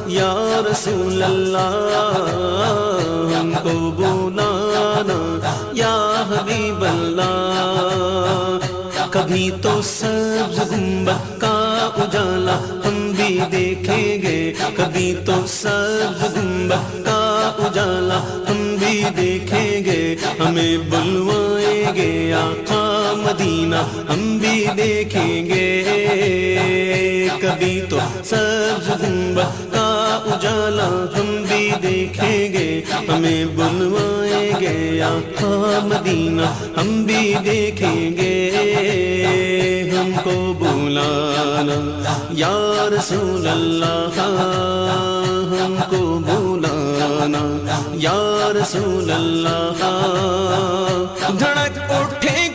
یا رسول اللہ ہم کو بلانا یا حبیب اللہ، کبھی تو سبز گنبد کا اجالا ہم بھی دیکھیں گے، کبھی تو سبز گنبد کا اجالا ہم بھی دیکھیں گے، ہمیں بلوائیں گے آقا مدینہ ہم بھی دیکھیں گے، کبھی تو سبز گنبد کا اجالا ہم بھی دیکھیں گے، ہمیں بلوائیں گے آقا مدینہ ہم بھی دیکھیں گے، ہم کو بلانا یا رسول اللہ ہم کو بلانا یا رسول اللہ، دھڑک اٹھے